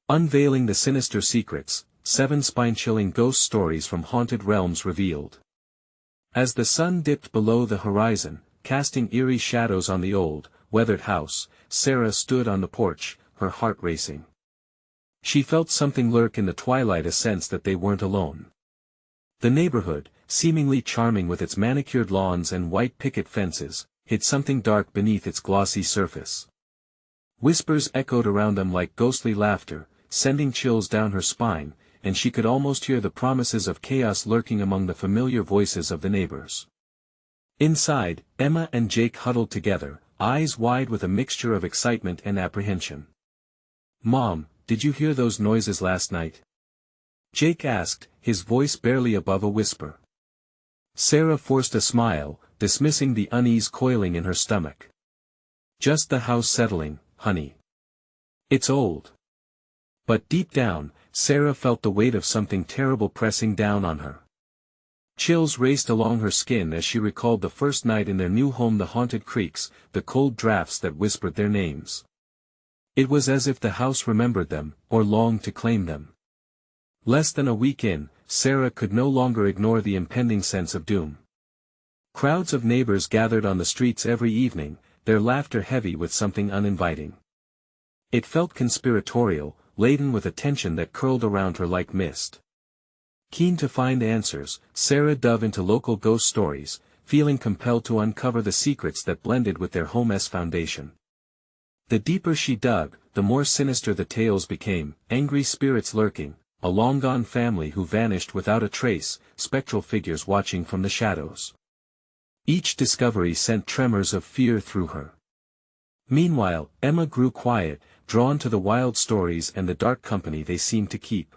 Unveiling the Sinister Secrets, 7 spine-chilling ghost stories from haunted realms revealed. As the sun dipped below the horizon, casting eerie shadows on the old, weathered house, Sarah stood on the porch, her heart racing. She felt something lurk in the twilight, a sense that they weren't alone. The neighborhood, seemingly charming with its manicured lawns and white picket fences, hid something dark beneath its glossy surface. Whispers echoed around them like ghostly laughter, sending chills down her spine, and she could almost hear the promises of chaos lurking among the familiar voices of the neighbors. Inside, Emma and Jake huddled together, eyes wide with a mixture of excitement and apprehension. "Mom, did you hear those noises last night?" Jake asked, his voice barely above a whisper. Sarah forced a smile, dismissing the unease coiling in her stomach. "Just the house settling, honey. It's old." But deep down, Sarah felt the weight of something terrible pressing down on her. Chills raced along her skin as she recalled the first night in their new home, the haunted creaks, the cold drafts that whispered their names. It was as if the house remembered them, or longed to claim them. Less than a week in, Sarah could no longer ignore the impending sense of doom. Crowds of neighbors gathered on the streets every evening, their laughter heavy with something uninviting. It felt conspiratorial, laden with a tension that curled around her like mist. Keen to find answers, Sarah dove into local ghost stories, feeling compelled to uncover the secrets that blended with their home's foundation. The deeper she dug, the more sinister the tales became, angry spirits lurking, a long-gone family who vanished without a trace, spectral figures watching from the shadows. Each discovery sent tremors of fear through her. Meanwhile, Emma grew quiet, drawn to the wild stories and the dark company they seemed to keep.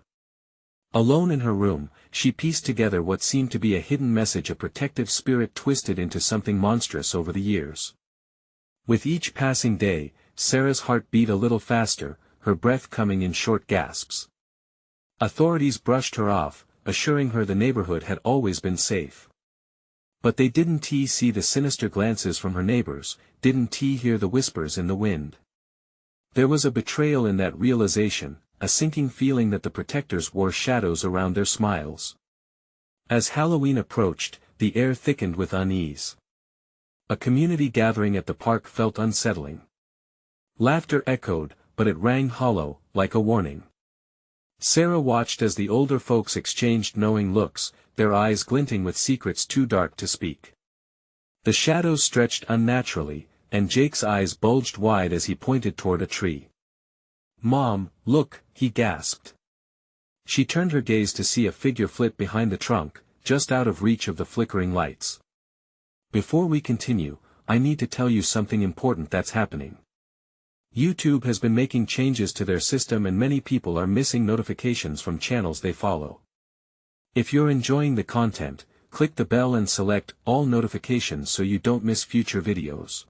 Alone in her room, she pieced together what seemed to be a hidden message, a protective spirit twisted into something monstrous over the years. With each passing day, Sarah's heart beat a little faster, her breath coming in short gasps. Authorities brushed her off, assuring her the neighborhood had always been safe. But they didn't see the sinister glances from her neighbors, didn't hear the whispers in the wind. There was a betrayal in that realization, a sinking feeling that the protectors wore shadows around their smiles. As Halloween approached, the air thickened with unease. A community gathering at the park felt unsettling. Laughter echoed, but it rang hollow, like a warning. Sarah watched as the older folks exchanged knowing looks, their eyes glinting with secrets too dark to speak. The shadows stretched unnaturally, and Jake's eyes bulged wide as he pointed toward a tree. "Mom, look," he gasped. She turned her gaze to see a figure flit behind the trunk, just out of reach of the flickering lights. "Before we continue, I need to tell you something important that's happening. YouTube has been making changes to their system and many people are missing notifications from channels they follow. If you're enjoying the content, click the bell and select all notifications so you don't miss future videos.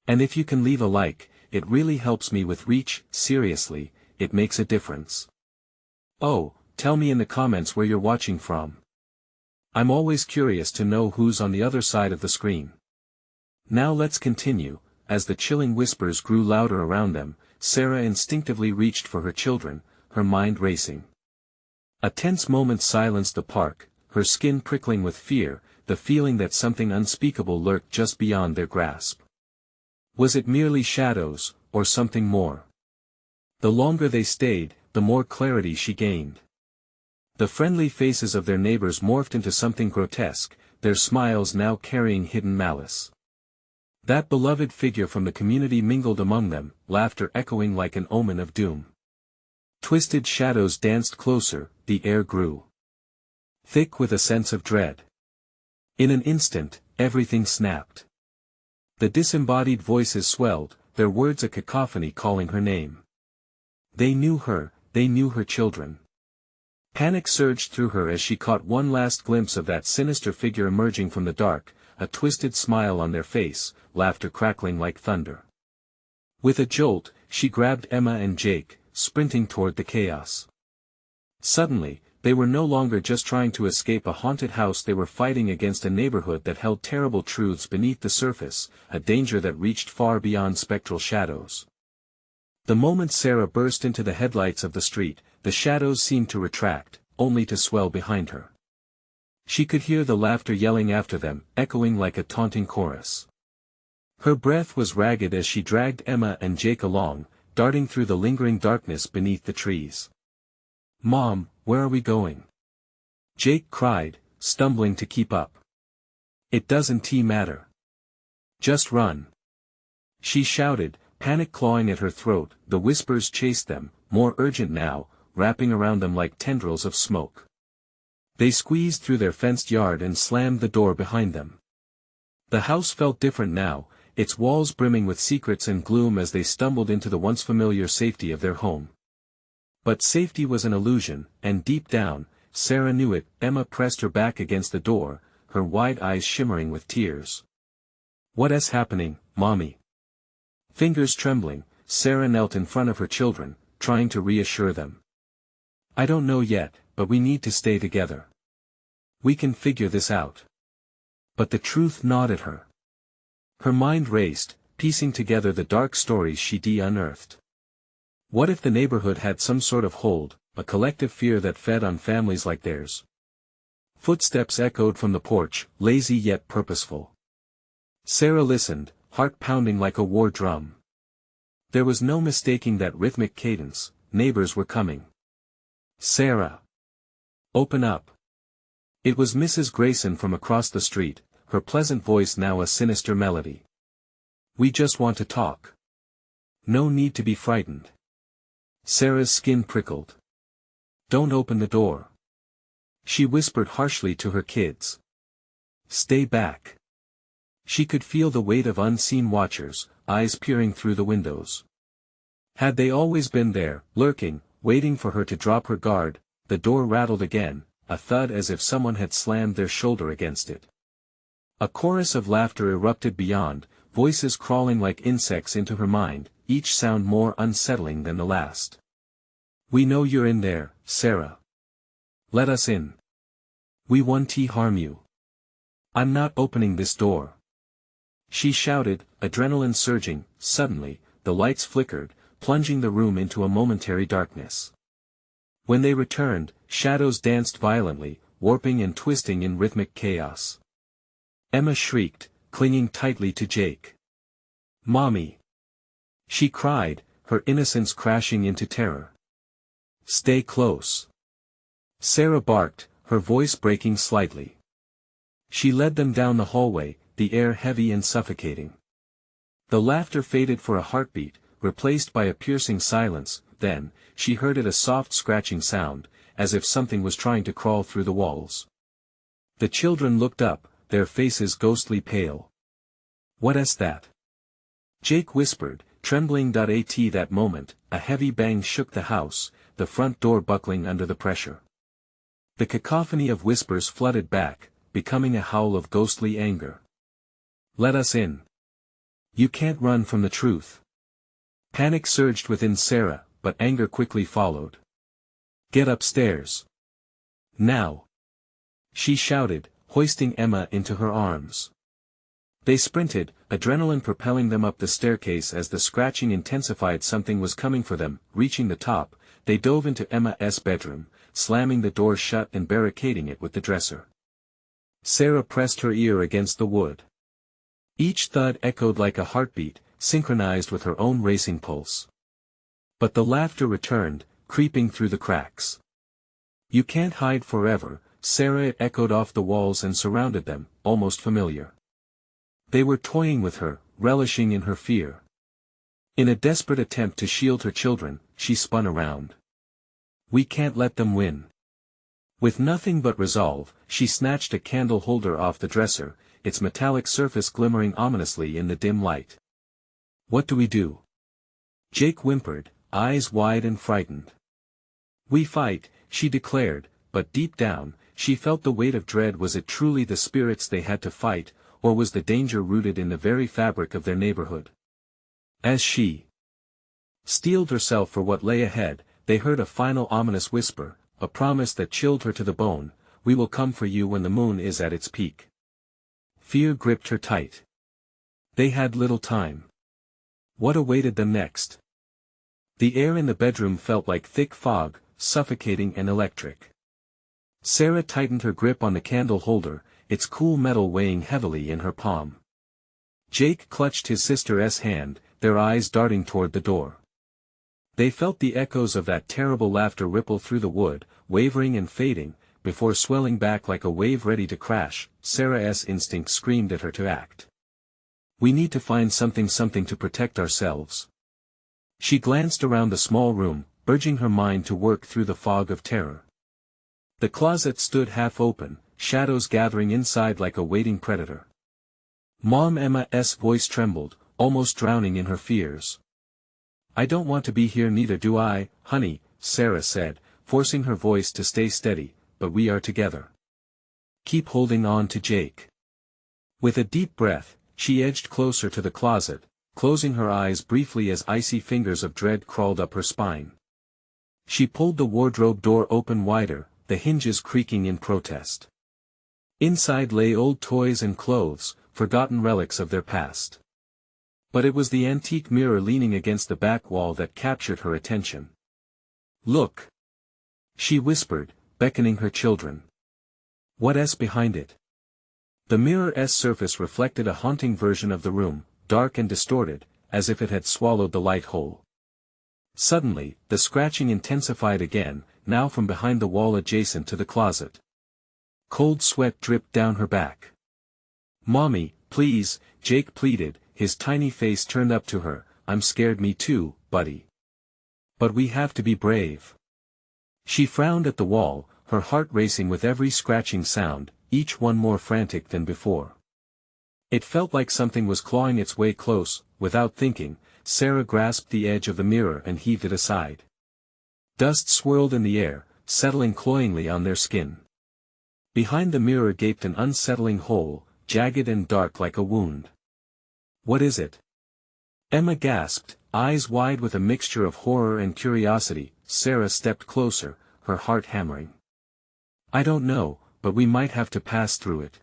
And if you can leave a like, it really helps me with reach. Seriously, it makes a difference. Oh, tell me in the comments where you're watching from. I'm always curious to know who's on the other side of the screen. Now let's continue." As the chilling whispers grew louder around them, Sarah instinctively reached for her children, her mind racing. A tense moment silenced the park, her skin prickling with fear, the feeling that something unspeakable lurked just beyond their grasp. Was it merely shadows, or something more? The longer they stayed, the more clarity she gained. The friendly faces of their neighbors morphed into something grotesque, their smiles now carrying hidden malice. That beloved figure from the community mingled among them, laughter echoing like an omen of doom. Twisted shadows danced closer, the air grew thick with a sense of dread. In an instant, everything snapped. The disembodied voices swelled, their words a cacophony calling her name. They knew her children. Panic surged through her as she caught one last glimpse of that sinister figure emerging from the dark, a twisted smile on their face, laughter crackling like thunder. With a jolt, she grabbed Emma and Jake, sprinting toward the chaos. Suddenly, they were no longer just trying to escape a haunted house, they were fighting against a neighborhood that held terrible truths beneath the surface, a danger that reached far beyond spectral shadows. The moment Sarah burst into the headlights of the street, the shadows seemed to retract, only to swell behind her. She could hear the laughter yelling after them, echoing like a taunting chorus. Her breath was ragged as she dragged Emma and Jake along, darting through the lingering darkness beneath the trees. "Mom, where are we going?" Jake cried, stumbling to keep up. "It doesn't matter. Just run," she shouted, panic clawing at her throat. The whispers chased them, more urgent now, wrapping around them like tendrils of smoke. They squeezed through their fenced yard and slammed the door behind them. The house felt different now, its walls brimming with secrets and gloom as they stumbled into the once familiar safety of their home. But safety was an illusion, and deep down, Sarah knew it. Emma pressed her back against the door, her wide eyes shimmering with tears. "What is happening, Mommy?" Fingers trembling, Sarah knelt in front of her children, trying to reassure them. "I don't know yet, but we need to stay together. We can figure this out." But the truth gnawed at her. Her mind raced, piecing together the dark stories she'd unearthed. What if the neighborhood had some sort of hold, a collective fear that fed on families like theirs? Footsteps echoed from the porch, lazy yet purposeful. Sarah listened, heart pounding like a war drum. There was no mistaking that rhythmic cadence. Neighbors were coming. "Sarah! Open up!" It was Mrs. Grayson from across the street, her pleasant voice now a sinister melody. "We just want to talk. No need to be frightened." Sarah's skin prickled. "Don't open the door," she whispered harshly to her kids. "Stay back." She could feel the weight of unseen watchers, eyes peering through the windows. Had they always been there, lurking, waiting for her to drop her guard? The door rattled again, a thud as if someone had slammed their shoulder against it. A chorus of laughter erupted beyond, voices crawling like insects into her mind, each sound more unsettling than the last. "We know you're in there, Sarah. Let us in. We won't harm you. I'm not opening this door," she shouted, adrenaline surging. Suddenly, the lights flickered, plunging the room into a momentary darkness. When they returned, shadows danced violently, warping and twisting in rhythmic chaos. Emma shrieked, clinging tightly to Jake. "Mommy!" she cried, her innocence crashing into terror. "Stay close!" Sarah barked, her voice breaking slightly. She led them down the hallway, the air heavy and suffocating. The laughter faded for a heartbeat, replaced by a piercing silence. Then, she heard it, a soft scratching sound, as if something was trying to crawl through the walls. The children looked up, their faces ghostly pale. "What is that?" Jake whispered, trembling. At that moment, a heavy bang shook the house, the front door buckling under the pressure. The cacophony of whispers flooded back, becoming a howl of ghostly anger. "Let us in. You can't run from the truth." Panic surged within Sarah, but anger quickly followed. "Get upstairs. Now!" she shouted, hoisting Emma into her arms. They sprinted, adrenaline propelling them up the staircase as the scratching intensified. Something was coming for them. Reaching the top, they dove into Emma's bedroom, slamming the door shut and barricading it with the dresser. Sarah pressed her ear against the wood. Each thud echoed like a heartbeat, synchronized with her own racing pulse. But the laughter returned, creeping through the cracks. "You can't hide forever, Sarah," it echoed off the walls and surrounded them, almost familiar. They were toying with her, relishing in her fear. In a desperate attempt to shield her children, she spun around. "We can't let them win." With nothing but resolve, she snatched a candle holder off the dresser, its metallic surface glimmering ominously in the dim light. "What do we do?" Jake whimpered, eyes wide and frightened. "We fight," she declared, but deep down, she felt the weight of dread. Was it truly the spirits they had to fight, or was the danger rooted in the very fabric of their neighborhood? As she steeled herself for what lay ahead, they heard a final ominous whisper, a promise that chilled her to the bone: "We will come for you when the moon is at its peak." Fear gripped her tight. They had little time. What awaited them next? The air in the bedroom felt like thick fog, suffocating and electric. Sarah tightened her grip on the candle holder, its cool metal weighing heavily in her palm. Jake clutched his sister's hand, their eyes darting toward the door. They felt the echoes of that terrible laughter ripple through the wood, wavering and fading, before swelling back like a wave ready to crash. Sarah's instinct screamed at her to act. "We need to find something to protect ourselves." She glanced around the small room, urging her mind to work through the fog of terror. The closet stood half open, shadows gathering inside like a waiting predator. Emma's voice trembled, almost drowning in her fears. "I don't want to be here, neither do I, honey," Sarah said, forcing her voice to stay steady, "but we are together. Keep holding on to Jake." With a deep breath, she edged closer to the closet, closing her eyes briefly as icy fingers of dread crawled up her spine. She pulled the wardrobe door open wider, the hinges creaking in protest. Inside lay old toys and clothes, forgotten relics of their past. But it was the antique mirror leaning against the back wall that captured her attention. "Look!" she whispered, beckoning her children. "What's behind it?" The mirror's surface reflected a haunting version of the room, dark and distorted, as if it had swallowed the light whole. Suddenly, the scratching intensified again, now from behind the wall adjacent to the closet. Cold sweat dripped down her back. "Mommy, please," Jake pleaded, his tiny face turned up to her. "I'm scared, me too, buddy. But we have to be brave." She frowned at the wall, her heart racing with every scratching sound, each one more frantic than before. It felt like something was clawing its way close. Without thinking, Sarah grasped the edge of the mirror and heaved it aside. Dust swirled in the air, settling cloyingly on their skin. Behind the mirror gaped an unsettling hole, jagged and dark like a wound. "What is it?" Emma gasped, eyes wide with a mixture of horror and curiosity. Sarah stepped closer, her heart hammering. "I don't know, but we might have to pass through it."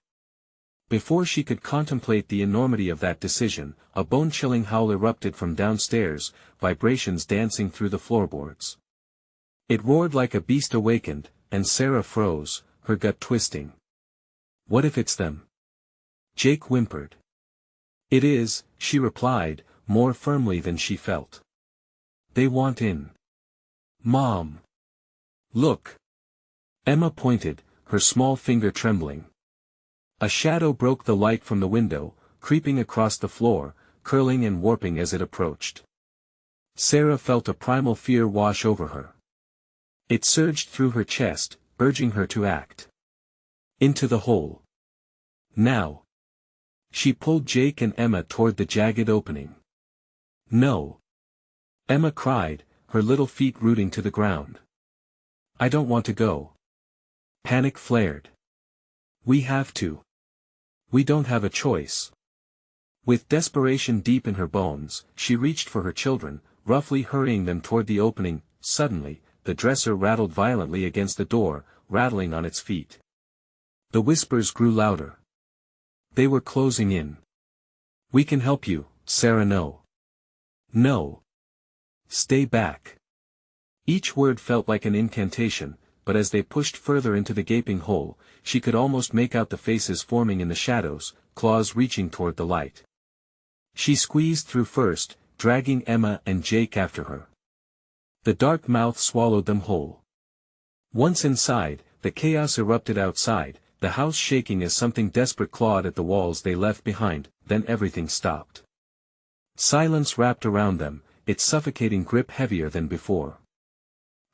Before she could contemplate the enormity of that decision, a bone-chilling howl erupted from downstairs, vibrations dancing through the floorboards. It roared like a beast awakened, and Sarah froze, her gut twisting. "What if it's them?" Jake whimpered. "It is," she replied, more firmly than she felt. "They want in. Mom. Look." Emma pointed, her small finger trembling. A shadow broke the light from the window, creeping across the floor, curling and warping as it approached. Sarah felt a primal fear wash over her. It surged through her chest, urging her to act. Into the hole. Now. She pulled Jake and Emma toward the jagged opening. "No!" Emma cried, her little feet rooting to the ground. "I don't want to go." Panic flared. "We have to. We don't have a choice." With desperation deep in her bones, she reached for her children, roughly hurrying them toward the opening. Suddenly, the dresser rattled violently against the door, rattling on its feet. The whispers grew louder. They were closing in. "We can help you, Sarah. No. No. Stay back." Each word felt like an incantation, but as they pushed further into the gaping hole, she could almost make out the faces forming in the shadows, claws reaching toward the light. She squeezed through first, dragging Emma and Jake after her. The dark mouth swallowed them whole. Once inside, the chaos erupted outside, the house shaking as something desperate clawed at the walls they left behind. Then everything stopped. Silence wrapped around them, its suffocating grip heavier than before.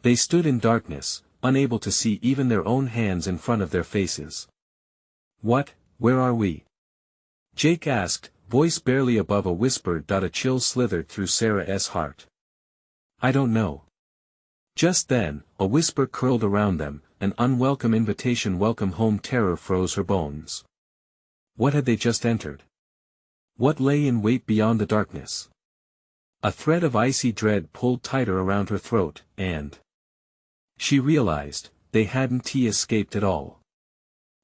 They stood in darkness, unable to see even their own hands in front of their faces. Where are we?" Jake asked, voice barely above a whisper. A chill slithered through Sarah's heart. "I don't know." Just then, a whisper curled around them, an unwelcome invitation. Welcome home. Terror froze her bones. What had they just entered? What lay in wait beyond the darkness? A thread of icy dread pulled tighter around her throat, and she realized, they hadn't escaped at all.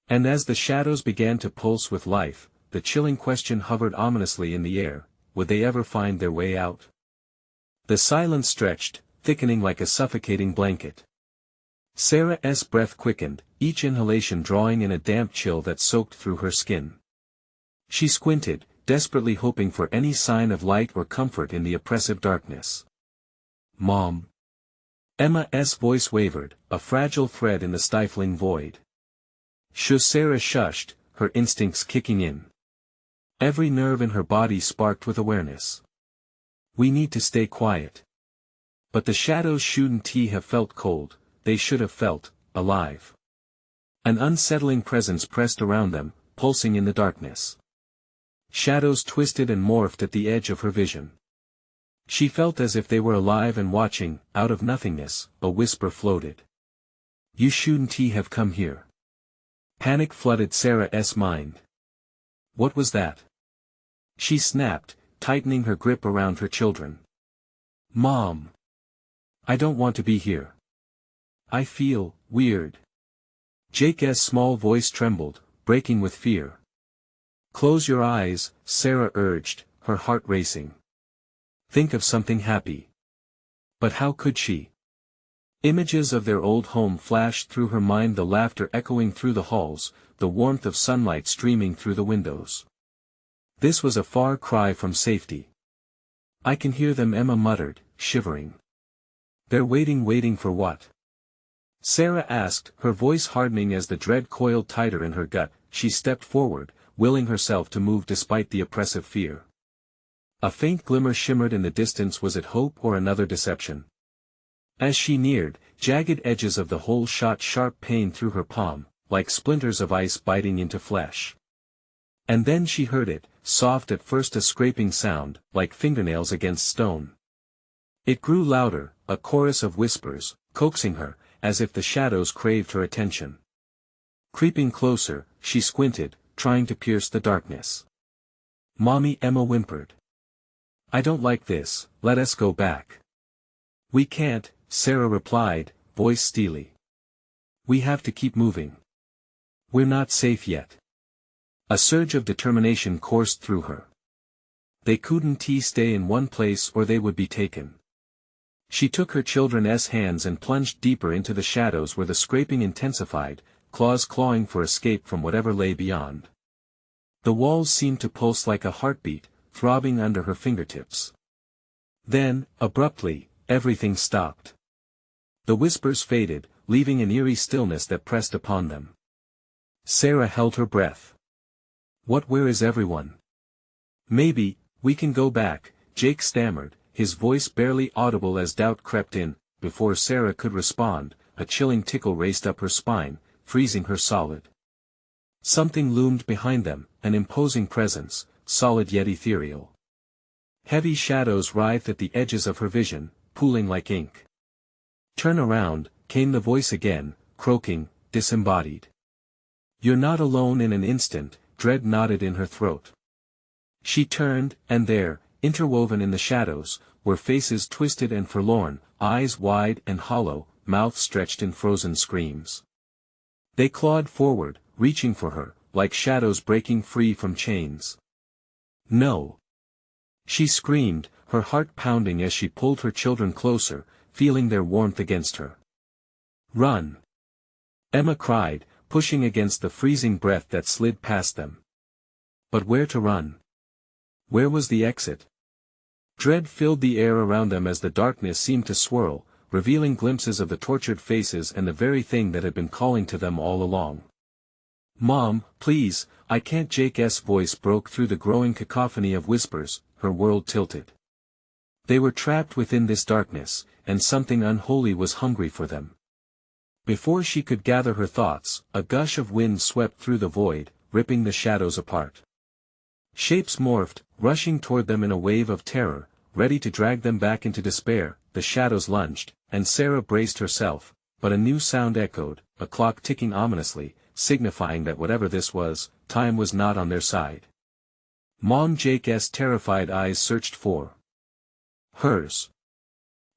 And as the shadows began to pulse with life, the chilling question hovered ominously in the air: would they ever find their way out? The silence stretched, thickening like a suffocating blanket. Sarah's breath quickened, each inhalation drawing in a damp chill that soaked through her skin. She squinted, desperately hoping for any sign of light or comfort in the oppressive darkness. "Mom." Emma's voice wavered, a fragile thread in the stifling void. Sarah shushed, her instincts kicking in. Every nerve in her body sparked with awareness. "We need to stay quiet." But the shadows shouldn't have felt cold, they should have felt alive. An unsettling presence pressed around them, pulsing in the darkness. Shadows twisted and morphed at the edge of her vision. She felt as if they were alive and watching. Out of nothingness, a whisper floated. "You shouldn't have come here." Panic flooded Sarah's mind. What was that? She snapped, tightening her grip around her children. "Mom! I don't want to be here. I feel weird." Jake's small voice trembled, breaking with fear. "Close your eyes," Sarah urged, her heart racing. "Think of something happy." But how could she? Images of their old home flashed through her mind, the laughter echoing through the halls, the warmth of sunlight streaming through the windows. This was a far cry from safety. "I can hear them," Emma muttered, shivering. "They're waiting for what?" Sarah asked, her voice hardening as the dread coiled tighter in her gut. She stepped forward, willing herself to move despite the oppressive fear. A faint glimmer shimmered in the distance. Was it hope or another deception? As she neared, jagged edges of the hole shot sharp pain through her palm, like splinters of ice biting into flesh. And then she heard it, soft at first, a scraping sound, like fingernails against stone. It grew louder, a chorus of whispers, coaxing her, as if the shadows craved her attention. Creeping closer, she squinted, trying to pierce the darkness. "Mommy," Emma whimpered. "I don't like this, let us go back." "We can't," Sarah replied, voice steely. "We have to keep moving. We're not safe yet." A surge of determination coursed through her. They couldn't stay in one place or they would be taken. She took her children's hands and plunged deeper into the shadows where the scraping intensified, claws clawing for escape from whatever lay beyond. The walls seemed to pulse like a heartbeat, throbbing under her fingertips. Then, abruptly, everything stopped. The whispers faded, leaving an eerie stillness that pressed upon them. Sarah held her breath. Where is everyone?" "Maybe we can go back," Jake stammered, his voice barely audible as doubt crept in. Before Sarah could respond, a chilling tickle raced up her spine, freezing her solid. Something loomed behind them, an imposing presence, solid yet ethereal. Heavy shadows writhed at the edges of her vision, pooling like ink. "Turn around," came the voice again, croaking, disembodied. "You're not alone." In an instant, dread knotted in her throat. She turned, and there, interwoven in the shadows, were faces twisted and forlorn, eyes wide and hollow, mouths stretched in frozen screams. They clawed forward, reaching for her, like shadows breaking free from chains. "No!" she screamed, her heart pounding as she pulled her children closer, feeling their warmth against her. "Run!" Emma cried, pushing against the freezing breath that slid past them. But where to run? Where was the exit? Dread filled the air around them as the darkness seemed to swirl, revealing glimpses of the tortured faces and the very thing that had been calling to them all along. "Mom, please, I can't." Jake's voice broke through the growing cacophony of whispers, her world tilted. They were trapped within this darkness, and something unholy was hungry for them. Before she could gather her thoughts, a gush of wind swept through the void, ripping the shadows apart. Shapes morphed, rushing toward them in a wave of terror, ready to drag them back into despair. The shadows lunged, and Sarah braced herself, but a new sound echoed, a clock ticking ominously, signifying that whatever this was, time was not on their side. Mom, Jake's terrified eyes searched for hers.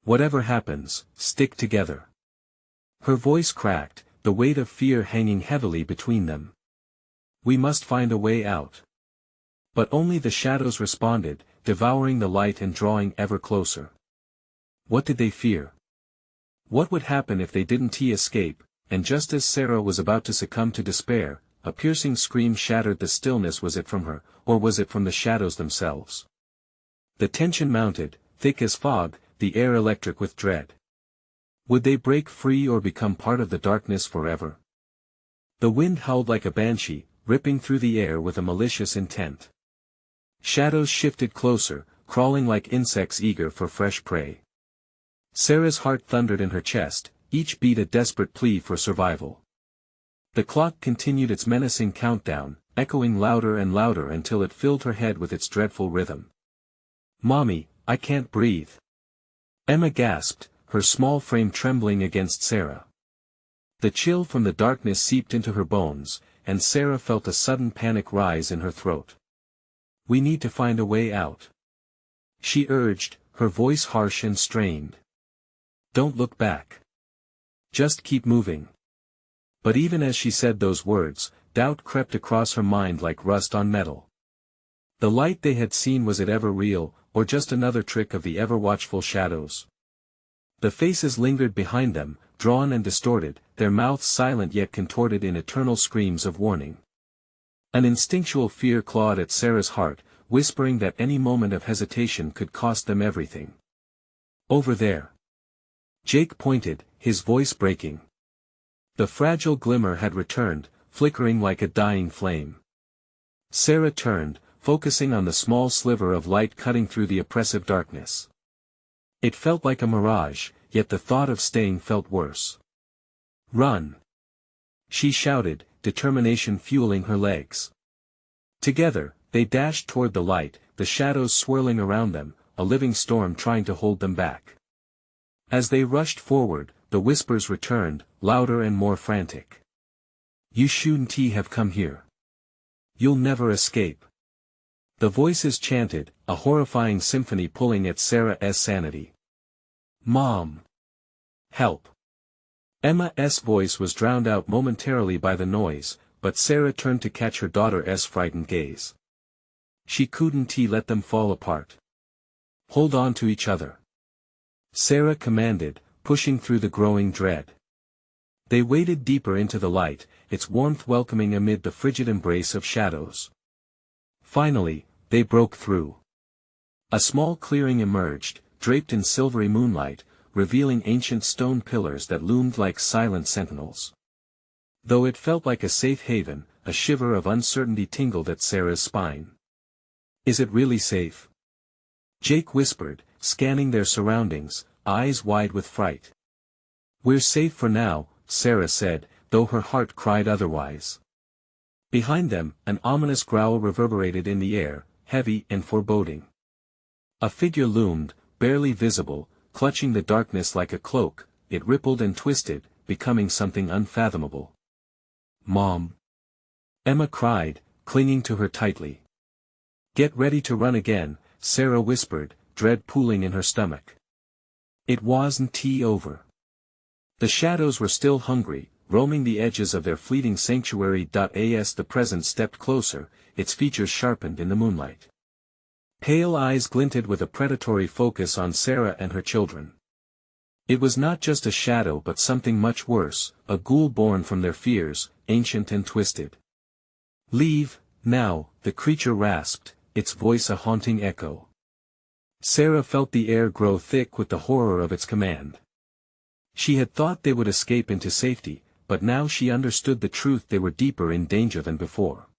"Whatever happens, stick together." Her voice cracked, the weight of fear hanging heavily between them. "We must find a way out." But only the shadows responded, devouring the light and drawing ever closer. What did they fear? What would happen if they didn't escape? And just as Sarah was about to succumb to despair, a piercing scream shattered the stillness. Was it from her, or was it from the shadows themselves? The tension mounted, thick as fog, the air electric with dread. Would they break free or become part of the darkness forever? The wind howled like a banshee, ripping through the air with a malicious intent. Shadows shifted closer, crawling like insects eager for fresh prey. Sarah's heart thundered in her chest, each beat a desperate plea for survival. The clock continued its menacing countdown, echoing louder and louder until it filled her head with its dreadful rhythm. "Mommy, I can't breathe." Emma gasped, her small frame trembling against Sarah. The chill from the darkness seeped into her bones, and Sarah felt a sudden panic rise in her throat. "We need to find a way out," she urged, her voice harsh and strained. "Don't look back. Just keep moving." But even as she said those words, doubt crept across her mind like rust on metal. The light they had seen, was it ever real, or just another trick of the ever-watchful shadows? The faces lingered behind them, drawn and distorted, their mouths silent yet contorted in eternal screams of warning. An instinctual fear clawed at Sarah's heart, whispering that any moment of hesitation could cost them everything. "Over there." Jake pointed, his voice breaking. The fragile glimmer had returned, flickering like a dying flame. Sarah turned, focusing on the small sliver of light cutting through the oppressive darkness. It felt like a mirage, yet the thought of staying felt worse. "Run!" she shouted, determination fueling her legs. Together, they dashed toward the light, the shadows swirling around them, a living storm trying to hold them back. As they rushed forward, the whispers returned, louder and more frantic. "You shouldn't have come here. You'll never escape." The voices chanted, a horrifying symphony pulling at Sarah's sanity. "Mom! Help!" Emma's voice was drowned out momentarily by the noise, but Sarah turned to catch her daughter's frightened gaze. She couldn't let them fall apart. "Hold on to each other," Sarah commanded, pushing through the growing dread. They waded deeper into the light, its warmth welcoming amid the frigid embrace of shadows. Finally, they broke through. A small clearing emerged, draped in silvery moonlight, revealing ancient stone pillars that loomed like silent sentinels. Though it felt like a safe haven, a shiver of uncertainty tingled at Sarah's spine. "Is it really safe?" Jake whispered, scanning their surroundings, eyes wide with fright. "We're safe for now," Sarah said, though her heart cried otherwise. Behind them, an ominous growl reverberated in the air, heavy and foreboding. A figure loomed, barely visible, clutching the darkness like a cloak. It rippled and twisted, becoming something unfathomable. "Mom!" Emma cried, clinging to her tightly. "Get ready to run again," Sarah whispered, dread pooling in her stomach. It wasn't over. The shadows were still hungry, roaming the edges of their fleeting sanctuary. As the present stepped closer, its features sharpened in the moonlight. Pale eyes glinted with a predatory focus on Sarah and her children. It was not just a shadow but something much worse, a ghoul born from their fears, ancient and twisted. "Leave, now," the creature rasped, its voice a haunting echo. Sarah felt the air grow thick with the horror of its command. She had thought they would escape into safety, but now she understood the truth: they were deeper in danger than before.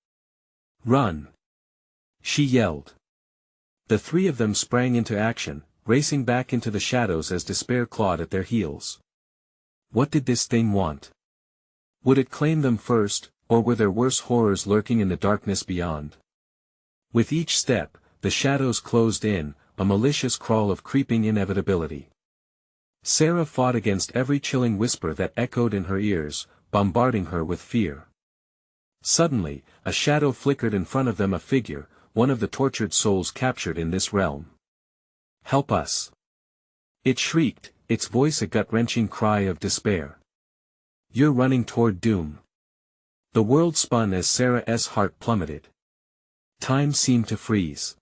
"Run!" she yelled. The three of them sprang into action, racing back into the shadows as despair clawed at their heels. What did this thing want? Would it claim them first, or were there worse horrors lurking in the darkness beyond? With each step, the shadows closed in, a malicious crawl of creeping inevitability. Sarah fought against every chilling whisper that echoed in her ears, bombarding her with fear. Suddenly, a shadow flickered in front of them, a figure, one of the tortured souls captured in this realm. "Help us!" it shrieked, its voice a gut-wrenching cry of despair. "You're running toward doom." The world spun as Sarah's heart plummeted. Time seemed to freeze.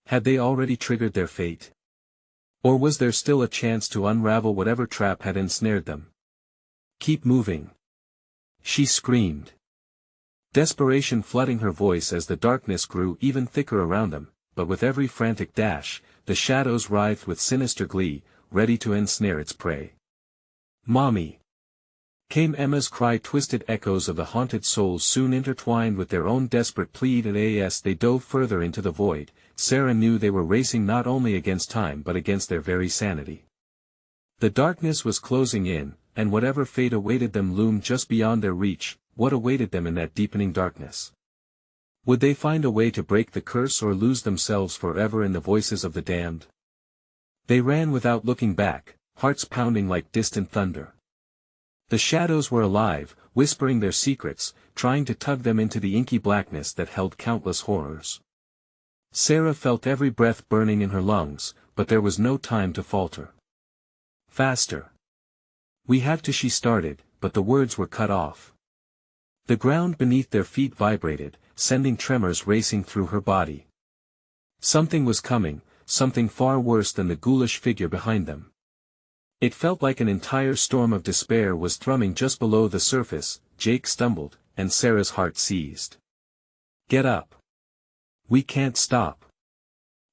Had they already triggered their fate? Or was there still a chance to unravel whatever trap had ensnared them? Keep moving, she screamed. Desperation flooding her voice as the darkness grew even thicker around them, but with every frantic dash, the shadows writhed with sinister glee, ready to ensnare its prey. "Mommy!" came Emma's cry, twisted echoes of the haunted souls soon intertwined with their own desperate plead, and as they dove further into the void, Sarah knew they were racing not only against time but against their very sanity. The darkness was closing in, and whatever fate awaited them loomed just beyond their reach. What awaited them in that deepening darkness? Would they find a way to break the curse or lose themselves forever in the voices of the damned? They ran without looking back, hearts pounding like distant thunder. The shadows were alive, whispering their secrets, trying to tug them into the inky blackness that held countless horrors. Sarah felt every breath burning in her lungs, but there was no time to falter. "Faster! We have to," she started, but the words were cut off. The ground beneath their feet vibrated, sending tremors racing through her body. Something was coming, something far worse than the ghoulish figure behind them. It felt like an entire storm of despair was thrumming just below the surface. Jake stumbled, and Sarah's heart seized. "Get up! We can't stop!"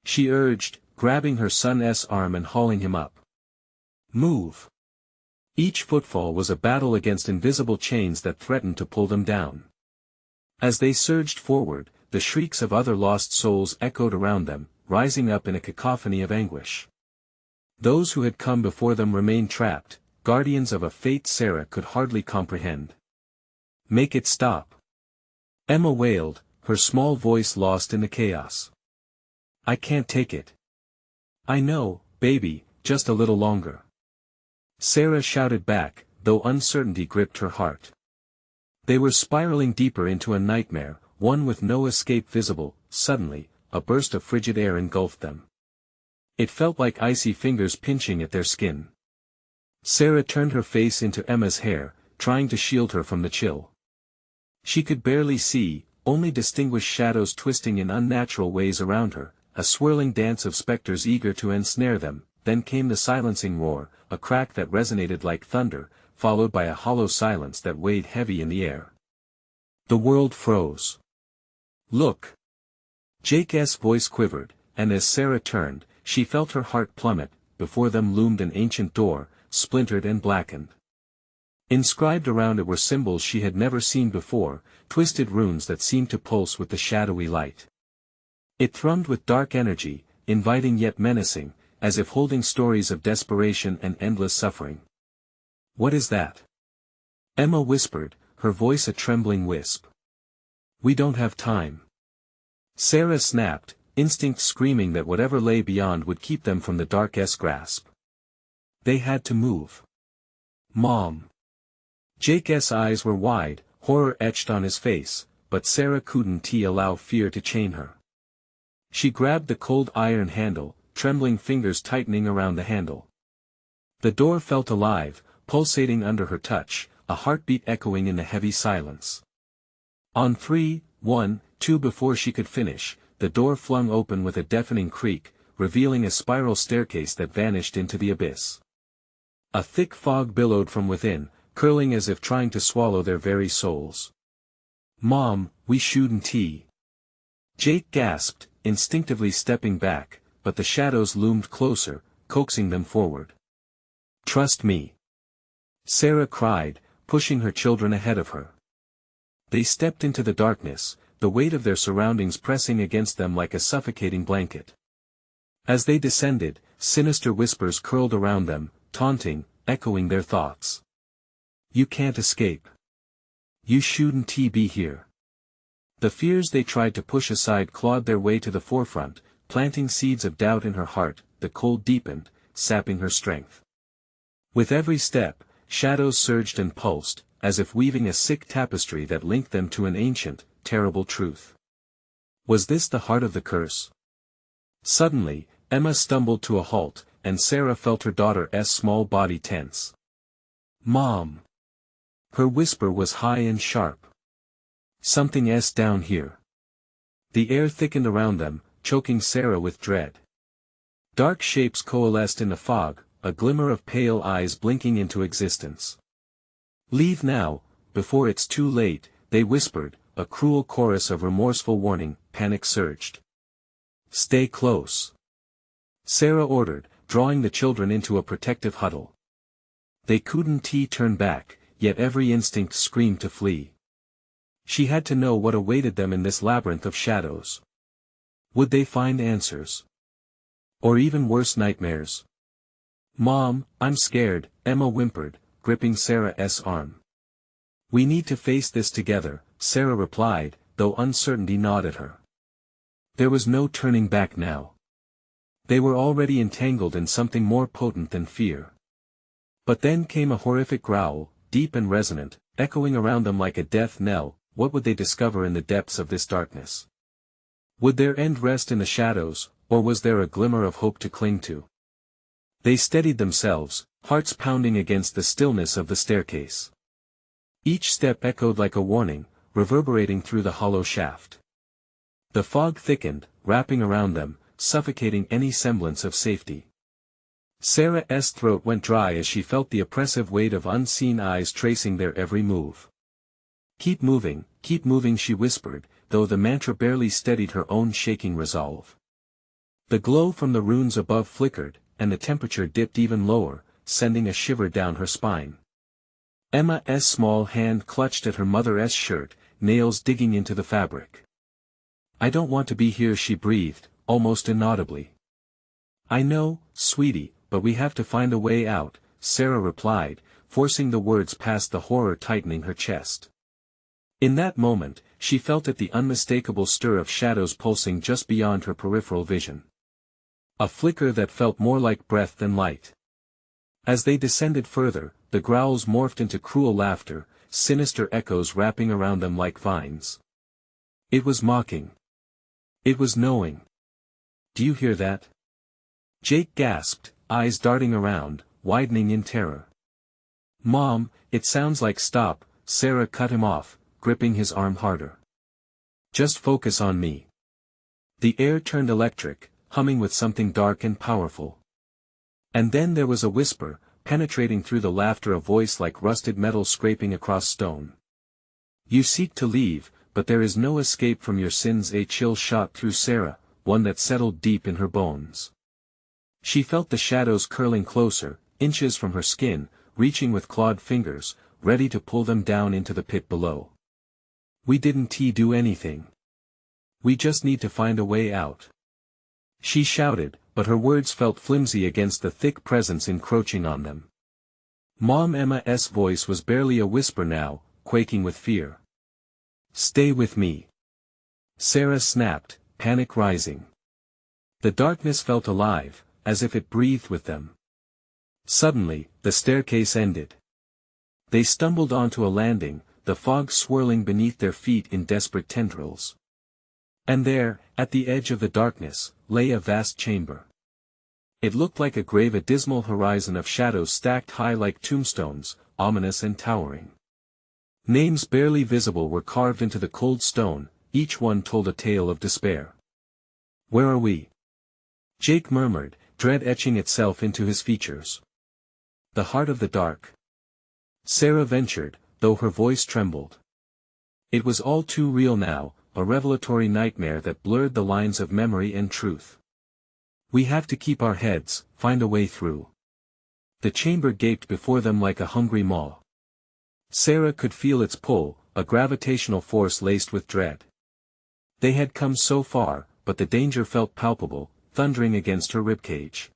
she urged, grabbing her son's arm and hauling him up. "Move!" Each footfall was a battle against invisible chains that threatened to pull them down. As they surged forward, the shrieks of other lost souls echoed around them, rising up in a cacophony of anguish. Those who had come before them remained trapped, guardians of a fate Sarah could hardly comprehend. "Make it stop!" Emma wailed, her small voice lost in the chaos. "I can't take it." "I know, baby, just a little longer," Sarah shouted back, though uncertainty gripped her heart. They were spiraling deeper into a nightmare, one with no escape visible. Suddenly, a burst of frigid air engulfed them. It felt like icy fingers pinching at their skin. Sarah turned her face into Emma's hair, trying to shield her from the chill. She could barely see, only distinguish shadows twisting in unnatural ways around her, a swirling dance of specters eager to ensnare them. Then came the silencing roar, a crack that resonated like thunder, followed by a hollow silence that weighed heavy in the air. The world froze. "Look!" Jake's voice quivered, and as Sarah turned, she felt her heart plummet. Before them loomed an ancient door, splintered and blackened. Inscribed around it were symbols she had never seen before, twisted runes that seemed to pulse with the shadowy light. It thrummed with dark energy, inviting yet menacing, as if holding stories of desperation and endless suffering. "What is that?" Emma whispered, her voice a trembling wisp. "We don't have time." Sarah snapped, instinct screaming that whatever lay beyond would keep them from the dark's grasp. They had to move. "Mom!" Jake's eyes were wide, horror etched on his face, but Sarah couldn't allow fear to chain her. She grabbed the cold iron handle, trembling fingers tightening around the handle. The door felt alive, pulsating under her touch, a heartbeat echoing in the heavy silence. On 3, 1, 2 before she could finish, the door flung open with a deafening creak, revealing a spiral staircase that vanished into the abyss. A thick fog billowed from within, curling as if trying to swallow their very souls. "Mom, we shouldn't." Jake gasped, instinctively stepping back, but the shadows loomed closer, coaxing them forward. "Trust me," Sarah cried, pushing her children ahead of her. They stepped into the darkness, the weight of their surroundings pressing against them like a suffocating blanket. As they descended, sinister whispers curled around them, taunting, echoing their thoughts. "You can't escape. You shouldn't be here." The fears they tried to push aside clawed their way to the forefront, planting seeds of doubt in her heart. The cold deepened, sapping her strength. With every step, shadows surged and pulsed, as if weaving a sick tapestry that linked them to an ancient, terrible truth. Was this the heart of the curse? Suddenly, Emma stumbled to a halt, and Sarah felt her daughter's small body tense. "Mom!" Her whisper was high and sharp. "Something's down here." The air thickened around them, choking Sarah with dread. Dark shapes coalesced in the fog, a glimmer of pale eyes blinking into existence. "Leave now, before it's too late," they whispered, a cruel chorus of remorseful warning. Panic surged. "Stay close," Sarah ordered, drawing the children into a protective huddle. They couldn't turn back, yet every instinct screamed to flee. She had to know what awaited them in this labyrinth of shadows. Would they find answers? Or even worse, nightmares? "Mom, I'm scared," Emma whimpered, gripping Sarah's arm. "We need to face this together," Sarah replied, though uncertainty gnawed at her. There was no turning back now. They were already entangled in something more potent than fear. But then came a horrific growl, deep and resonant, echoing around them like a death knell. What would they discover in the depths of this darkness? Would their end rest in the shadows, or was there a glimmer of hope to cling to? They steadied themselves, hearts pounding against the stillness of the staircase. Each step echoed like a warning, reverberating through the hollow shaft. The fog thickened, wrapping around them, suffocating any semblance of safety. Sarah's throat went dry as she felt the oppressive weight of unseen eyes tracing their every move. keep moving," she whispered, though the mantra barely steadied her own shaking resolve. The glow from the runes above flickered, and the temperature dipped even lower, sending a shiver down her spine. Emma's small hand clutched at her mother's shirt, nails digging into the fabric. "I don't want to be here," she breathed, almost inaudibly. "I know, sweetie, but we have to find a way out," Sarah replied, forcing the words past the horror tightening her chest. In that moment, she felt it, the unmistakable stir of shadows pulsing just beyond her peripheral vision. A flicker that felt more like breath than light. As they descended further, the growls morphed into cruel laughter, sinister echoes wrapping around them like vines. It was mocking. It was knowing. "Do you hear that?" Jake gasped, eyes darting around, widening in terror. "Mom, it sounds like—" "Stop," Sarah cut him off, gripping his arm harder. "Just focus on me." The air turned electric, humming with something dark and powerful. And then there was a whisper, penetrating through the laughter, a voice like rusted metal scraping across stone. "You seek to leave, but there is no escape from your sins." A chill shot through Sarah, one that settled deep in her bones. She felt the shadows curling closer, inches from her skin, reaching with clawed fingers, ready to pull them down into the pit below. "We didn't do anything. We just need to find a way out," she shouted, but her words felt flimsy against the thick presence encroaching on them. Mom Emma's voice was barely a whisper now, quaking with fear. "Stay with me," Sarah snapped, panic rising. The darkness felt alive, as if it breathed with them. Suddenly, the staircase ended. They stumbled onto a landing, the fog swirling beneath their feet in desperate tendrils. And there, at the edge of the darkness, lay a vast chamber. It looked like a grave, a dismal horizon of shadows stacked high like tombstones, ominous and towering. Names barely visible were carved into the cold stone, each one told a tale of despair. "Where are we?" Jake murmured, dread etching itself into his features. "The heart of the dark," Sarah ventured, though her voice trembled. It was all too real now, a revelatory nightmare that blurred the lines of memory and truth. "We have to keep our heads, find a way through." The chamber gaped before them like a hungry maw. Sarah could feel its pull, a gravitational force laced with dread. They had come so far, but the danger felt palpable, thundering against her ribcage.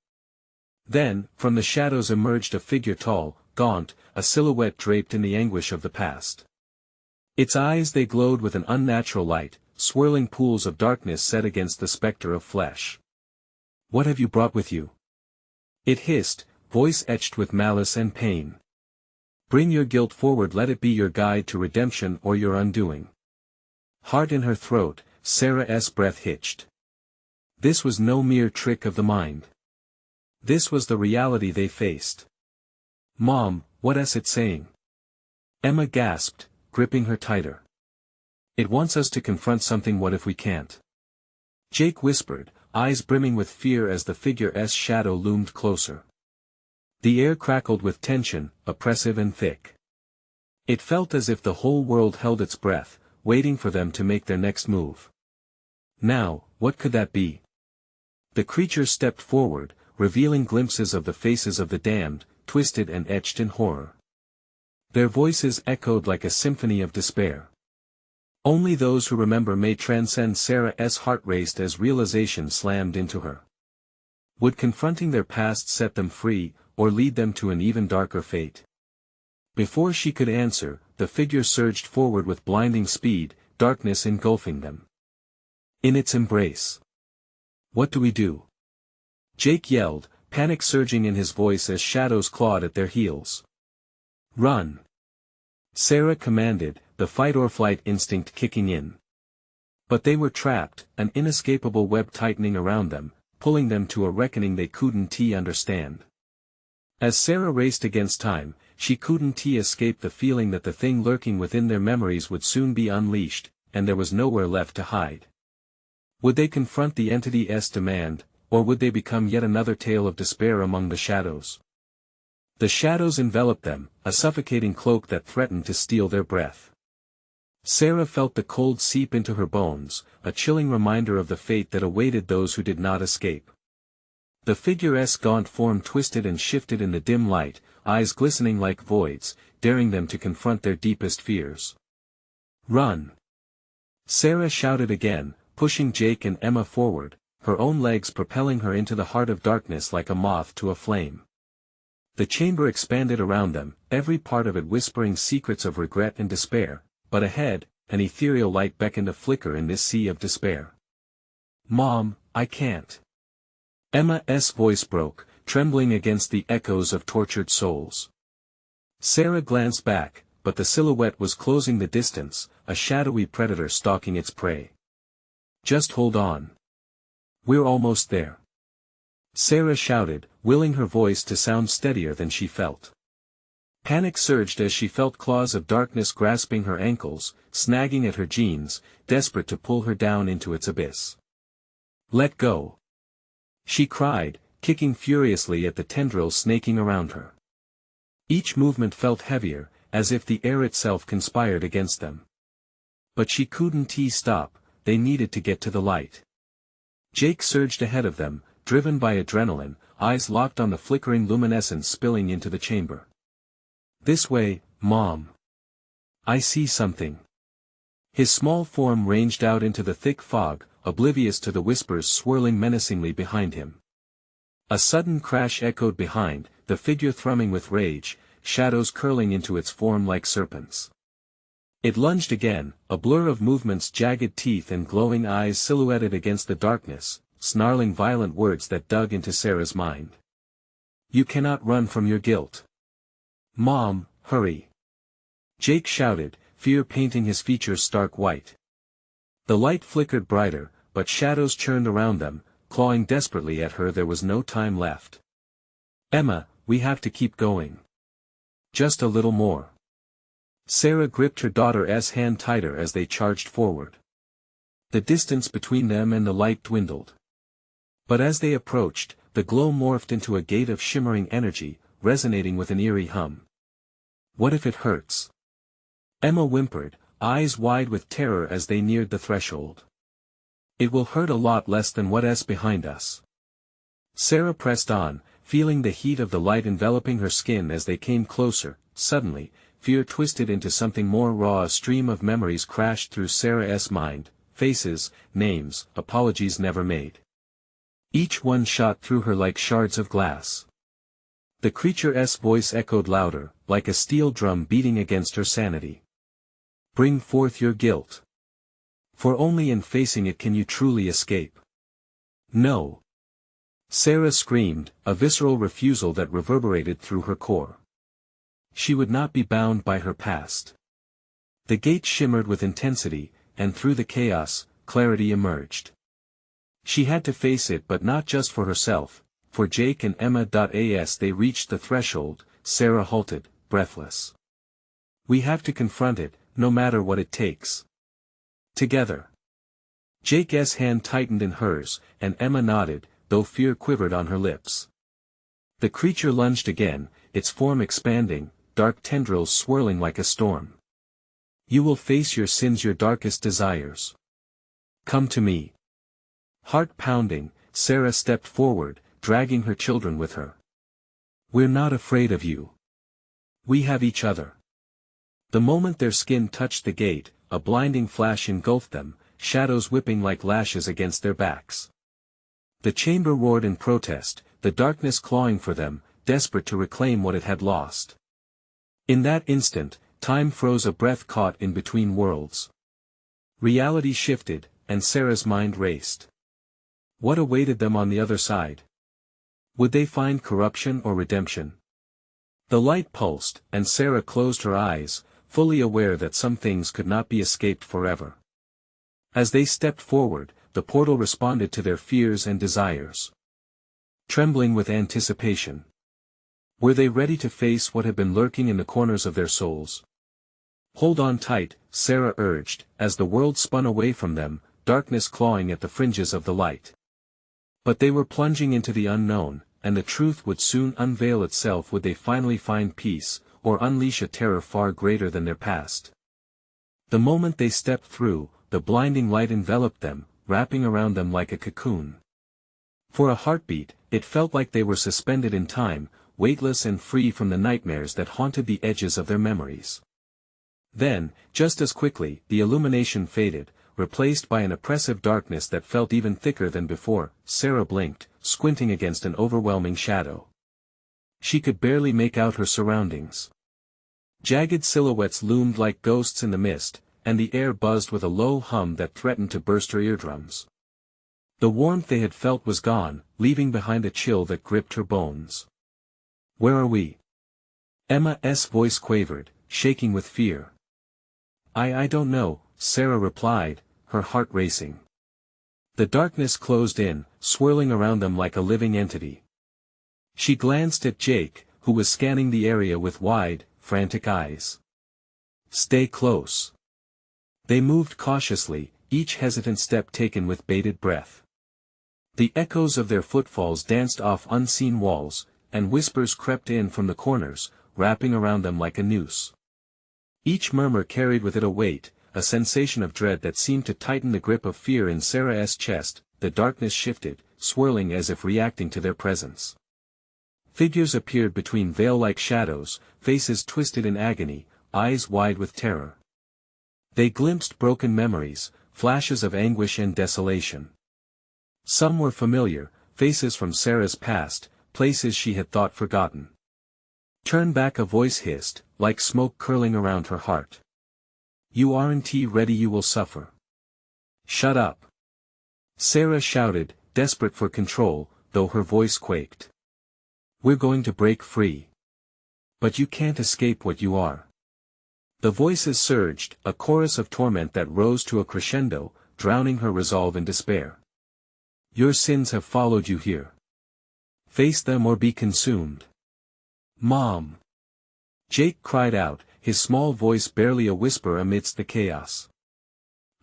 Then, from the shadows emerged a figure tall, gaunt, a silhouette draped in the anguish of the past. Its eyes, they glowed with an unnatural light, swirling pools of darkness set against the specter of flesh. "What have you brought with you?" it hissed, voice etched with malice and pain. "Bring your guilt forward, let it be your guide to redemption or your undoing." Heart in her throat, Sarah's breath hitched. This was no mere trick of the mind. This was the reality they faced. "Mom, what's it saying?" Emma gasped, gripping her tighter. "It wants us to confront something. What if we can't?" Jake whispered, eyes brimming with fear as the figure's shadow loomed closer. The air crackled with tension, oppressive and thick. It felt as if the whole world held its breath, waiting for them to make their next move. Now, what could that be? The creature stepped forward, revealing glimpses of the faces of the damned, twisted and etched in horror. Their voices echoed like a symphony of despair. Only those who remember may transcend. Sarah's heart raced as realization slammed into her. Would confronting their past set them free, or lead them to an even darker fate? Before she could answer, the figure surged forward with blinding speed, darkness engulfing them in its embrace. "What do we do?" Jake yelled, panic surging in his voice as shadows clawed at their heels. "Run!" Sarah commanded, the fight-or-flight instinct kicking in. But they were trapped, an inescapable web tightening around them, pulling them to a reckoning they couldn't understand. As Sarah raced against time, she couldn't escape the feeling that the thing lurking within their memories would soon be unleashed, and there was nowhere left to hide. Would they confront the entity's demand, or would they become yet another tale of despair among the shadows? The shadows enveloped them, a suffocating cloak that threatened to steal their breath. Sarah felt the cold seep into her bones, a chilling reminder of the fate that awaited those who did not escape. The figure's gaunt form twisted and shifted in the dim light, eyes glistening like voids, daring them to confront their deepest fears. "Run!" Sarah shouted again, pushing Jake and Emma forward, her own legs propelling her into the heart of darkness like a moth to a flame. The chamber expanded around them, every part of it whispering secrets of regret and despair, but ahead, an ethereal light beckoned a flicker in this sea of despair. "Mom, I can't." Emma's voice broke, trembling against the echoes of tortured souls. Sarah glanced back, but the silhouette was closing the distance, a shadowy predator stalking its prey. "Just hold on. We're almost there." Sarah shouted, willing her voice to sound steadier than she felt. Panic surged as she felt claws of darkness grasping her ankles, snagging at her jeans, desperate to pull her down into its abyss. "Let go!" she cried, kicking furiously at the tendrils snaking around her. Each movement felt heavier, as if the air itself conspired against them. But she couldn't stop, they needed to get to the light. Jake surged ahead of them, driven by adrenaline, eyes locked on the flickering luminescence spilling into the chamber. "This way, Mom. I see something." His small form ranged out into the thick fog, oblivious to the whispers swirling menacingly behind him. A sudden crash echoed behind, the figure thrumming with rage, shadows curling into its form like serpents. It lunged again, a blur of movements, jagged teeth and glowing eyes silhouetted against the darkness, snarling violent words that dug into Sarah's mind. "You cannot run from your guilt. Mom, hurry!" Jake shouted, fear painting his features stark white. The light flickered brighter, but shadows churned around them, clawing desperately at her. There was no time left. "Emma, we have to keep going. Just a little more." Sarah gripped her daughter's hand tighter as they charged forward. The distance between them and the light dwindled. But as they approached, the glow morphed into a gate of shimmering energy, resonating with an eerie hum. "What if it hurts?" Emma whimpered, eyes wide with terror as they neared the threshold. "It will hurt a lot less than what's behind us." Sarah pressed on, feeling the heat of the light enveloping her skin as they came closer. Suddenly, fear twisted into something more raw. A stream of memories crashed through Sarah's mind, faces, names, apologies never made. Each one shot through her like shards of glass. The creature's voice echoed louder, like a steel drum beating against her sanity. "Bring forth your guilt. For only in facing it can you truly escape." "No!" Sarah screamed, a visceral refusal that reverberated through her core. She would not be bound by her past. The gate shimmered with intensity, and through the chaos, clarity emerged. She had to face it, but not just for herself, for Jake and Emma. As they reached the threshold, Sarah halted, breathless. "We have to confront it, no matter what it takes. Together." Jake's hand tightened in hers, and Emma nodded, though fear quivered on her lips. The creature lunged again, its form expanding, dark tendrils swirling like a storm. You will face your sins, your darkest desires. Come to me. Heart pounding, Sarah stepped forward, dragging her children with her. We're not afraid of you. We have each other. The moment their skin touched the gate, a blinding flash engulfed them, shadows whipping like lashes against their backs. The chamber roared in protest, the darkness clawing for them, desperate to reclaim what it had lost. In that instant, time froze, a breath caught in between worlds. Reality shifted, and Sarah's mind raced. What awaited them on the other side? Would they find corruption or redemption? The light pulsed, and Sarah closed her eyes, fully aware that some things could not be escaped forever. As they stepped forward, the portal responded to their fears and desires. Trembling with anticipation. Were they ready to face what had been lurking in the corners of their souls? Hold on tight, Sarah urged, as the world spun away from them, darkness clawing at the fringes of the light. But they were plunging into the unknown, and the truth would soon unveil itself. Would they finally find peace, or unleash a terror far greater than their past? The moment they stepped through, the blinding light enveloped them, wrapping around them like a cocoon. For a heartbeat, it felt like they were suspended in time, weightless and free from the nightmares that haunted the edges of their memories. Then, just as quickly, the illumination faded, replaced by an oppressive darkness that felt even thicker than before. Sarah blinked, squinting against an overwhelming shadow. She could barely make out her surroundings. Jagged silhouettes loomed like ghosts in the mist, and the air buzzed with a low hum that threatened to burst her eardrums. The warmth they had felt was gone, leaving behind a chill that gripped her bones. Where are we? Emma's voice quavered, shaking with fear. I don't know, Sarah replied, her heart racing. The darkness closed in, swirling around them like a living entity. She glanced at Jake, who was scanning the area with wide, frantic eyes. Stay close. They moved cautiously, each hesitant step taken with bated breath. The echoes of their footfalls danced off unseen walls, and whispers crept in from the corners, wrapping around them like a noose. Each murmur carried with it a weight, a sensation of dread that seemed to tighten the grip of fear in Sarah's chest. The darkness shifted, swirling as if reacting to their presence. Figures appeared between veil-like shadows, faces twisted in agony, eyes wide with terror. They glimpsed broken memories, flashes of anguish and desolation. Some were familiar, faces from Sarah's past, places she had thought forgotten. Turn back, a voice hissed, like smoke curling around her heart. You aren't ready, you will suffer. Shut up. Sarah shouted, desperate for control, though her voice quaked. We're going to break free. But you can't escape what you are. The voices surged, a chorus of torment that rose to a crescendo, drowning her resolve in despair. Your sins have followed you here. Face them or be consumed. Mom! Jake cried out, his small voice barely a whisper amidst the chaos.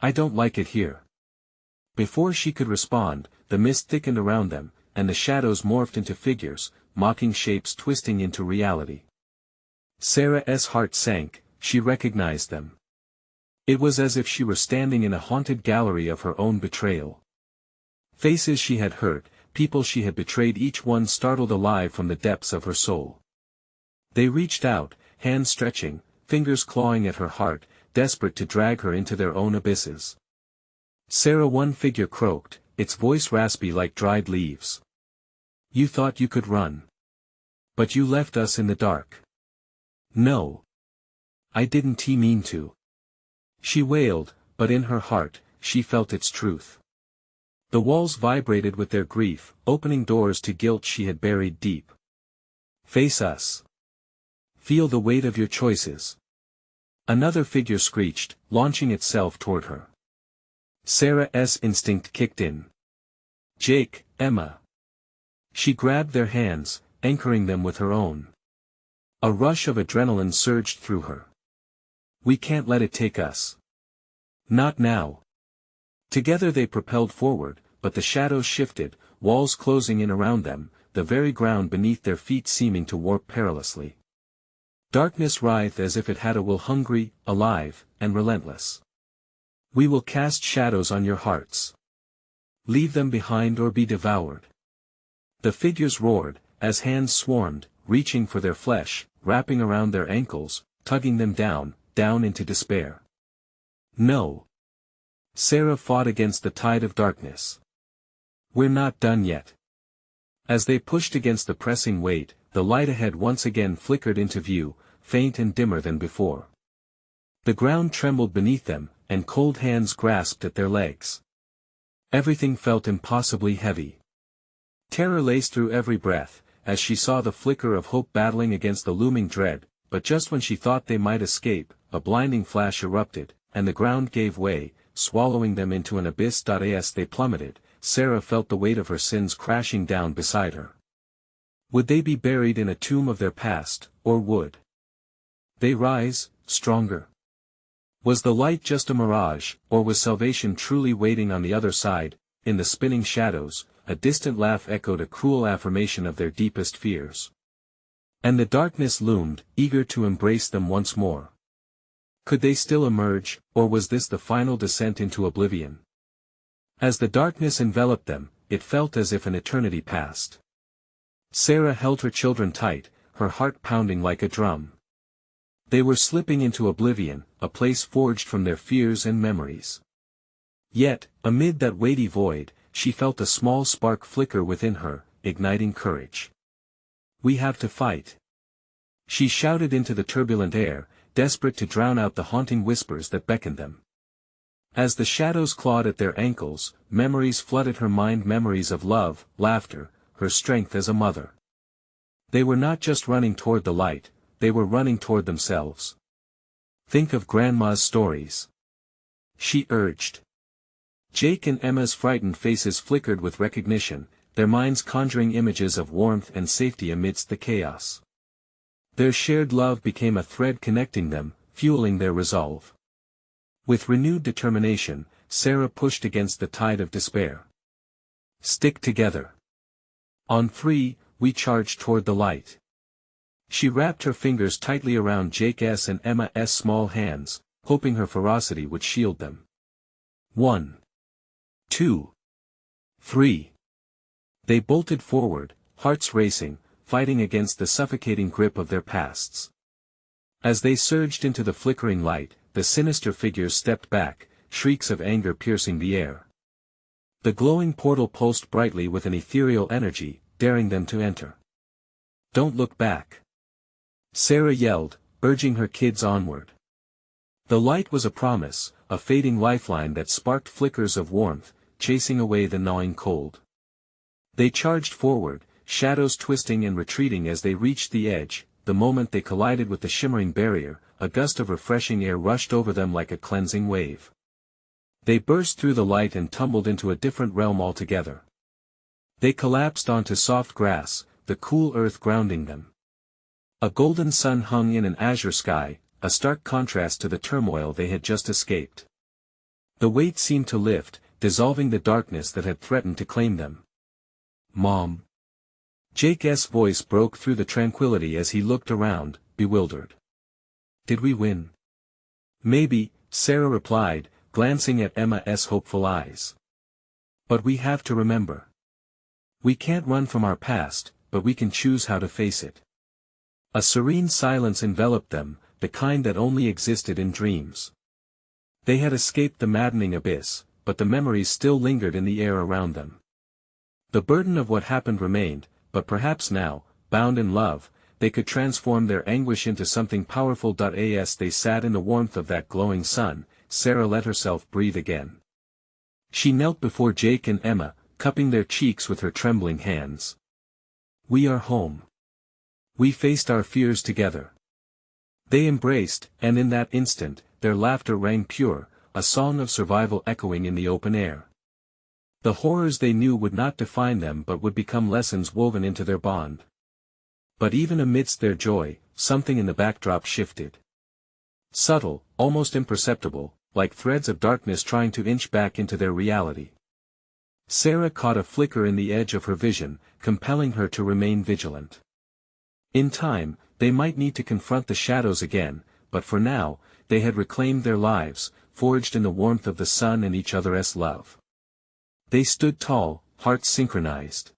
I don't like it here. Before she could respond, the mist thickened around them, and the shadows morphed into figures, mocking shapes twisting into reality. Sarah's heart sank, she recognized them. It was as if she were standing in a haunted gallery of her own betrayal. Faces she had hurt, people she had betrayed, each one startled alive from the depths of her soul. They reached out, hands stretching, fingers clawing at her heart, desperate to drag her into their own abysses. Sarah, one figure croaked, its voice raspy like dried leaves. You thought you could run. But you left us in the dark. No. I didn't mean to. She wailed, but in her heart, she felt its truth. The walls vibrated with their grief, opening doors to guilt she had buried deep. Face us. Feel the weight of your choices. Another figure screeched, launching itself toward her. Sarah's instinct kicked in. Jake, Emma. She grabbed their hands, anchoring them with her own. A rush of adrenaline surged through her. We can't let it take us. Not now. Together they propelled forward, but the shadows shifted, walls closing in around them, the very ground beneath their feet seeming to warp perilously. Darkness writhed as if it had a will, hungry, alive, and relentless. "We will cast shadows on your hearts. Leave them behind or be devoured." The figures roared, as hands swarmed, reaching for their flesh, wrapping around their ankles, tugging them down into despair. "No." Sarah fought against the tide of darkness. "We're not done yet." As they pushed against the pressing weight, the light ahead once again flickered into view, faint and dimmer than before. The ground trembled beneath them, and cold hands grasped at their legs. Everything felt impossibly heavy. Terror laced through every breath, as she saw the flicker of hope battling against the looming dread, but just when she thought they might escape, a blinding flash erupted, and the ground gave way, swallowing them into an abyss. As they plummeted, Sarah felt the weight of her sins crashing down beside her. Would they be buried in a tomb of their past, or would they rise, stronger? Was the light just a mirage, or was salvation truly waiting on the other side? In the spinning shadows, a distant laugh echoed a cruel affirmation of their deepest fears. And the darkness loomed, eager to embrace them once more. Could they still emerge, or was this the final descent into oblivion? As the darkness enveloped them, it felt as if an eternity passed. Sarah held her children tight, her heart pounding like a drum. They were slipping into oblivion, a place forged from their fears and memories. Yet, amid that weighty void, she felt a small spark flicker within her, igniting courage. "We have to fight." She shouted into the turbulent air, desperate to drown out the haunting whispers that beckoned them. As the shadows clawed at their ankles, memories flooded her mind, memories of love, laughter, her strength as a mother. They were not just running toward the light, they were running toward themselves. "Think of Grandma's stories," she urged. Jake and Emma's frightened faces flickered with recognition, their minds conjuring images of warmth and safety amidst the chaos. Their shared love became a thread connecting them, fueling their resolve. With renewed determination, Sarah pushed against the tide of despair. "Stick together. On 3, we charged toward the light." She wrapped her fingers tightly around Jake's and Emma's small hands, hoping her ferocity would shield them. 1, 2, 3. They bolted forward, hearts racing, fighting against the suffocating grip of their pasts. As they surged into the flickering light, the sinister figures stepped back, shrieks of anger piercing the air. The glowing portal pulsed brightly with an ethereal energy, daring them to enter. "Don't look back," Sarah yelled, urging her kids onward. The light was a promise, a fading lifeline that sparked flickers of warmth, chasing away the gnawing cold. They charged forward, shadows twisting and retreating as they reached the edge. The moment they collided with the shimmering barrier, a gust of refreshing air rushed over them like a cleansing wave. They burst through the light and tumbled into a different realm altogether. They collapsed onto soft grass, the cool earth grounding them. A golden sun hung in an azure sky, a stark contrast to the turmoil they had just escaped. The weight seemed to lift, dissolving the darkness that had threatened to claim them. "Mom." Jake's voice broke through the tranquility as he looked around, bewildered. "Did we win?" "Maybe," Sarah replied, glancing at Emma's hopeful eyes. "But we have to remember. We can't run from our past, but we can choose how to face it." A serene silence enveloped them, the kind that only existed in dreams. They had escaped the maddening abyss, but the memories still lingered in the air around them. The burden of what happened remained, but perhaps now, bound in love, they could transform their anguish into something powerful. As they sat in the warmth of that glowing sun, Sarah let herself breathe again. She knelt before Jake and Emma, cupping their cheeks with her trembling hands. "We are home. We faced our fears together." They embraced, and in that instant, their laughter rang pure, a song of survival echoing in the open air. The horrors they knew would not define them but would become lessons woven into their bond. But even amidst their joy, something in the backdrop shifted. Subtle, almost imperceptible, like threads of darkness trying to inch back into their reality. Sarah caught a flicker in the edge of her vision, compelling her to remain vigilant. In time, they might need to confront the shadows again, but for now, they had reclaimed their lives, forged in the warmth of the sun and each other's love. They stood tall, hearts synchronized.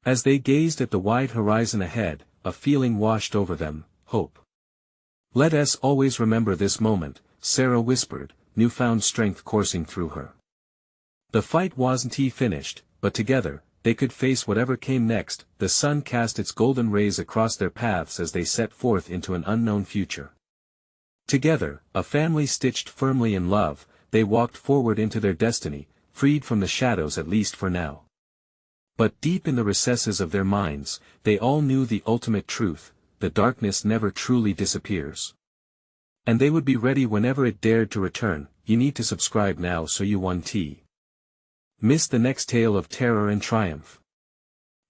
As they gazed at the wide horizon ahead, a feeling washed over them, hope. "Let us always remember this moment," Sarah whispered, newfound strength coursing through her. The fight wasn't finished, but together, they could face whatever came next. The sun cast its golden rays across their paths as they set forth into an unknown future. Together, a family stitched firmly in love, they walked forward into their destiny, freed from the shadows at least for now. But deep in the recesses of their minds, they all knew the ultimate truth: the darkness never truly disappears. And they would be ready whenever it dared to return. You need to subscribe now so you won't miss the next tale of terror and triumph.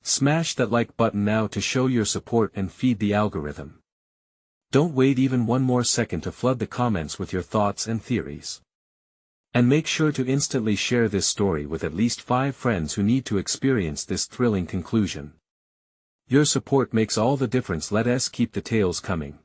Smash that like button now to show your support and feed the algorithm. Don't wait even one more second to flood the comments with your thoughts and theories. And make sure to instantly share this story with at least 5 friends who need to experience this thrilling conclusion. Your support makes all the difference. Let us keep the tales coming.